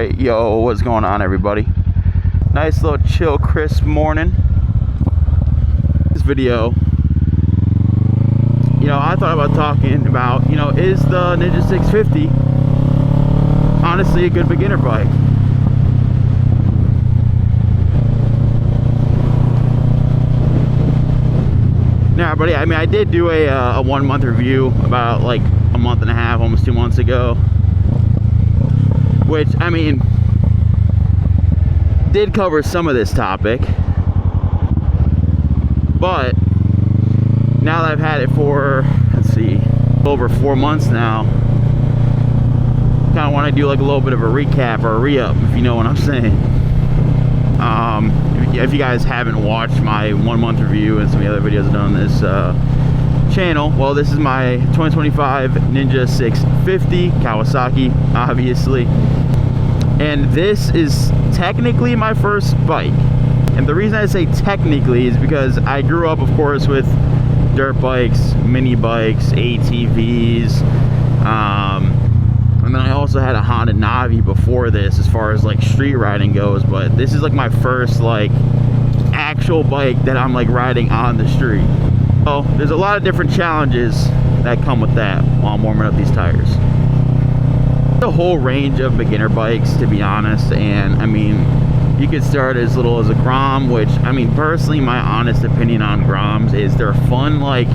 Alright, yo, what's going on, everybody? Nice little chill, crisp morning. This video, I thought about talking about, is the Ninja 650 honestly a good beginner bike? Now, everybody, I did do a 1 month review about like a month and a half, almost 2 months ago, which, did cover some of this topic, but now that I've had it for, over 4 months now, kind of want to do like a little bit of a recap or a re-up, if you know what I'm saying. If you guys haven't watched my 1 month review and some of the other videos I've done on this channel, well, this is my 2025 Ninja 650 Kawasaki, obviously. And this is technically my first bike. And the reason I say technically is because I grew up, of course, with dirt bikes, mini bikes, ATVs, and then I also had a Honda Navi before this as far as like street riding goes, but this is like my first like actual bike that I'm like riding on the street. So there's a lot of different challenges that come with that while I'm warming up these tires. A whole range of beginner bikes, to be honest, and you could start as little as a Grom, which personally, my honest opinion on Groms is they're fun like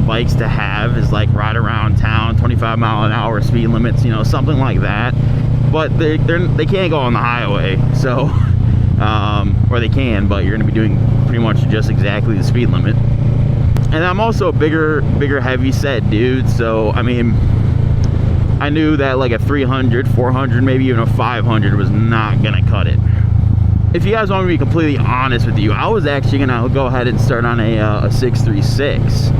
bikes to have, is like ride around town, 25-mile-an-hour speed limits, something like that, but they can't go on the highway, so or they can, but you're going to be doing pretty much just exactly the speed limit. And I'm also a bigger heavy set dude, so I knew that like a 300, 400, maybe even a 500 was not gonna cut it. If you guys want me to be completely honest with you, I was actually gonna go ahead and start on a 636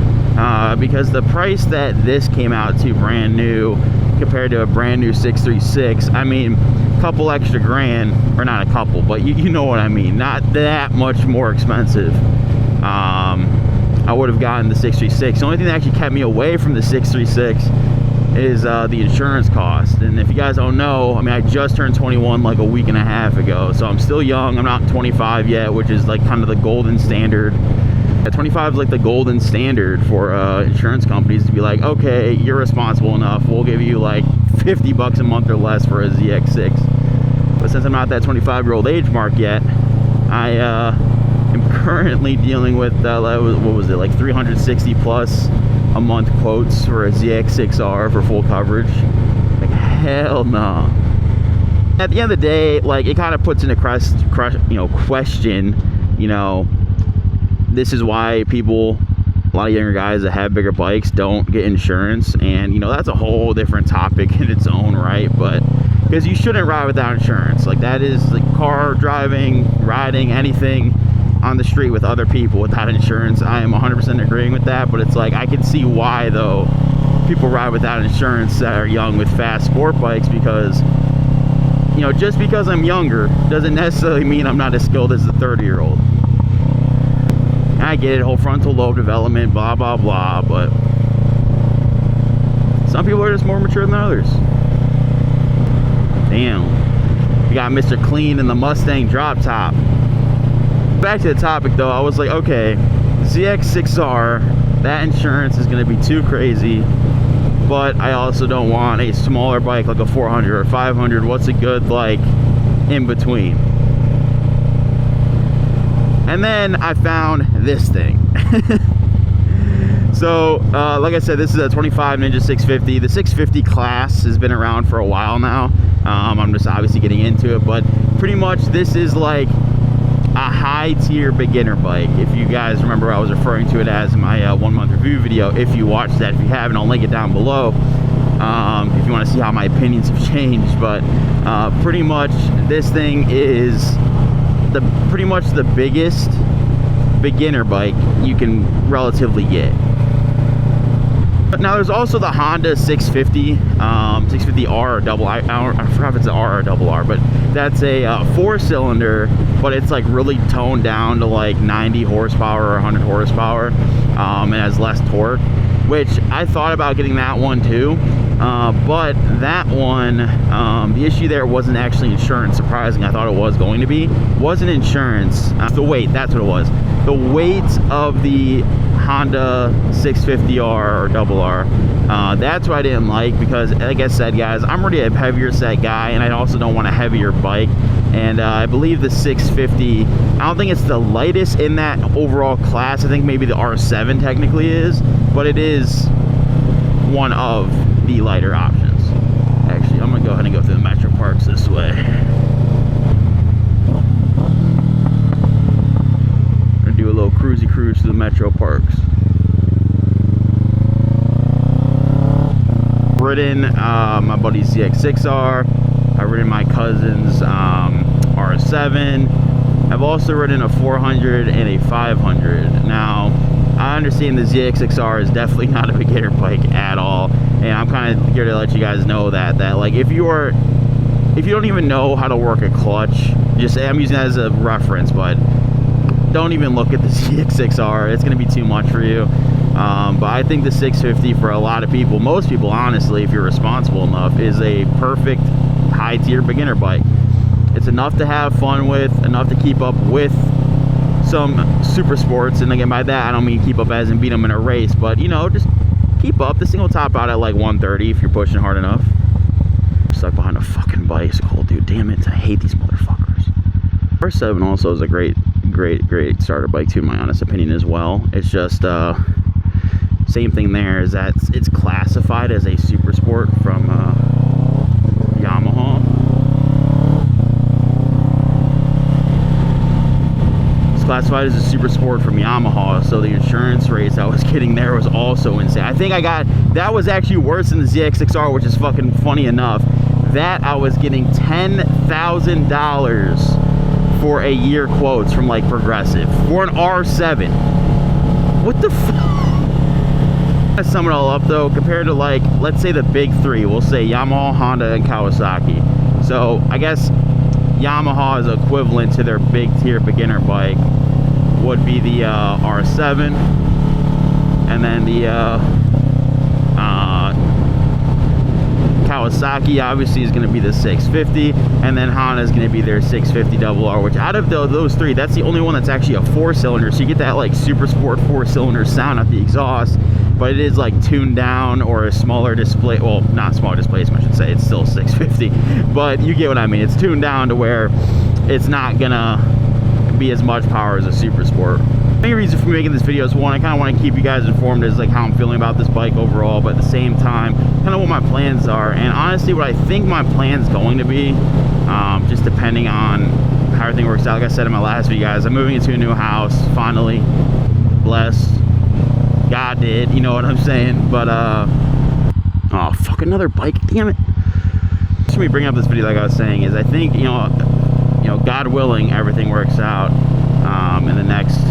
because the price that this came out to brand new compared to a brand new 636, a couple extra grand, or not a couple, but you know what I mean, not that much more expensive. I would have gotten the 636. The only thing that actually kept me away from the 636 is the insurance cost. And if you guys don't know, I just turned 21 like a week and a half ago, so I'm still young. I'm not 25 yet, which is like kind of the golden standard. 25 is like the golden standard for insurance companies to be like, okay, you're responsible enough, we'll give you like $50 a month or less for a ZX6. But since I'm not that 25-year-old age mark yet, I am currently dealing with what was it, like 360 plus a month quotes for a ZX6R for full coverage. Like, hell no. At the end of the day, like, it kind of puts into question, this is why a lot of younger guys that have bigger bikes don't get insurance, and that's a whole different topic in its own right, but because you shouldn't ride without insurance. Like, that is like car driving, riding, anything on the street with other people without insurance. I am 100% agreeing with that, but it's like, I can see why though people ride without insurance that are young with fast sport bikes, because just because I'm younger doesn't necessarily mean I'm not as skilled as the 30-year-old. I get it, whole frontal lobe development, blah blah blah, but some people are just more mature than others. Damn, we got Mr. Clean in the Mustang drop top. Back to the topic though, I was like, okay, ZX6R, that insurance is going to be too crazy, but I also don't want a smaller bike like a 400 or 500. What's a good like in between? And then I found this thing. So like I said, this is a 25 Ninja 650. The 650 class has been around for a while now. I'm just obviously getting into it, but pretty much this is like a high tier beginner bike. If you guys remember, I was referring to it as my 1 month review video. If you watched that, if you haven't, I'll link it down below if you want to see how my opinions have changed. But pretty much this thing is pretty much the biggest beginner bike you can relatively get. But now there's also the Honda 650, 650R or double I forgot if it's an R or double R, but that's a 4-cylinder, but it's like really toned down to like 90 horsepower or 100 horsepower, and has less torque. which I thought about getting that one too. But that one, the issue there wasn't actually insurance. Surprising, I thought it was going to be. Wasn't insurance. The weight, that's what it was. The weight of the Honda 650R or double R. That's what I didn't like, because like I said, guys, I'm already a heavier set guy, and I also don't want a heavier bike. And I believe the 650, I don't think it's the lightest in that overall class. I think maybe the R7 technically is, but it is one of the lighter options. Actually, I'm gonna go ahead and go through the Metro Parks this way. I'm gonna do a little cruisy cruise through the Metro Parks. Ridden my buddy's ZX6R. I've ridden my cousin's R7. I've also ridden a 400 and a 500. Now, I understand the ZX6R is definitely not a beginner bike at all, and I'm kind of here to let you guys know that like if you don't even know how to work a clutch, just I'm using that as a reference, but don't even look at the ZX6R. It's going to be too much for you. But I think the 650 for a lot of people, most people honestly, if you're responsible enough, is a perfect high tier beginner bike. It's enough to have fun with, enough to keep up with some super sports, and again by that I don't mean keep up as in beat them in a race, but you know, just keep up. This thing will top out at like 130 if you're pushing hard enough. I'm stuck behind a fucking bicycle, dude. Damn it, I hate these motherfuckers. R7 also is a great starter bike too, in my honest opinion as well. It's just same thing there, is that it's classified as a super sport from Yamaha. Classified as a super sport from Yamaha, so the insurance rates I was getting there was also insane. I think that was actually worse than the ZX6R, which is fucking funny enough. That I was getting $10,000 for a year quotes from like Progressive for an R7. What the fuck? To sum it all up though, compared to like, let's say the big three, we'll say Yamaha, Honda, and Kawasaki. So I guess Yamaha is equivalent to their big tier beginner bike would be the R7, and then the Kawasaki obviously is going to be the 650, and then Honda is going to be their 650 RR, which out of those three, that's the only one that's actually a 4-cylinder, so you get that like super sport 4-cylinder sound at the exhaust, but it is like tuned down, or a smaller display, well, not smaller displacement I should say, it's still 650, but you get what I mean. It's tuned down to where it's not gonna be as much power as a super sport. The main reason for making this video is, one, I kind of want to keep you guys informed as like how I'm feeling about this bike overall, but at the same time kind of what my plans are, and honestly what I think my plan's going to be, just depending on how everything works out. Like I said in my last video, guys, I'm moving into a new house finally, blessed, God did, you know what I'm saying. But oh fuck, another bike, damn it. Just me bringing up this video, like I was saying, is I think you know God willing, everything works out in the next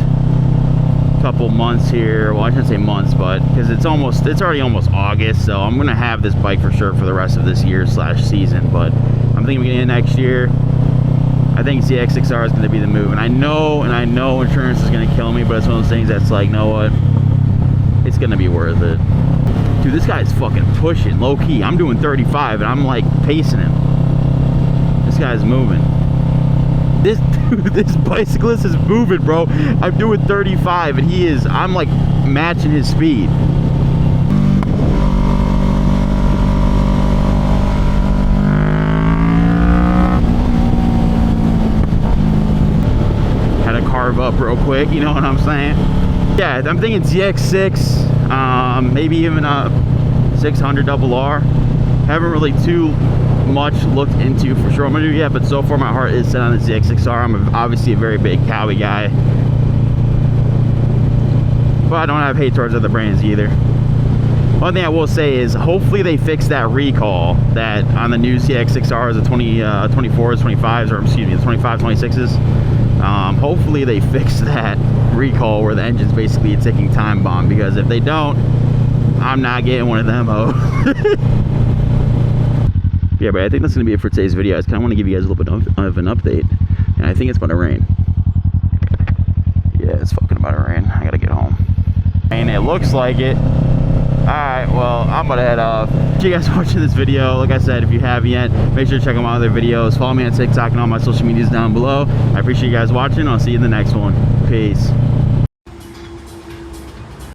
couple months here. Well, I shouldn't say months, but because it's already almost August, so I'm gonna have this bike for sure for the rest of this year / season. But I'm thinking beginning of next year, I think ZX6R is going to be the move, and I know insurance is going to kill me, but it's one of those things that's like, you know what, it's going to be worth it. Dude, this guy's fucking pushing low key. I'm doing 35 and I'm like pacing him. This guy's moving. This bicyclist is moving, bro. I'm doing 35 and I'm like matching his speed. Had to carve up real quick, you know what I'm saying? Yeah, I'm thinking ZX6, maybe even a 600 RR. Haven't really too much looked into for sure I'm gonna do yet, but so far my heart is set on the ZX6R. I'm obviously a very big Cowie guy, but I don't have hate towards other brands either. One thing I will say is hopefully they fix that recall that on the new ZX6Rs, the 24s, 25s, or excuse me, the 25, 26s. Hopefully they fix that recall where the engine's basically a ticking time bomb, because if they don't, I'm not getting one of them. Yeah, but I think that's going to be it for today's video. I just kind of want to give you guys a little bit of an update, and I think it's going to rain. Yeah, it's fucking about to rain. I got to get home. And it looks like it. Alright, well, I'm gonna head off. Thank you guys for watching this video. Like I said, if you haven't yet, make sure to check out my other videos. Follow me on TikTok and all my social medias down below. I appreciate you guys watching. I'll see you in the next one. Peace.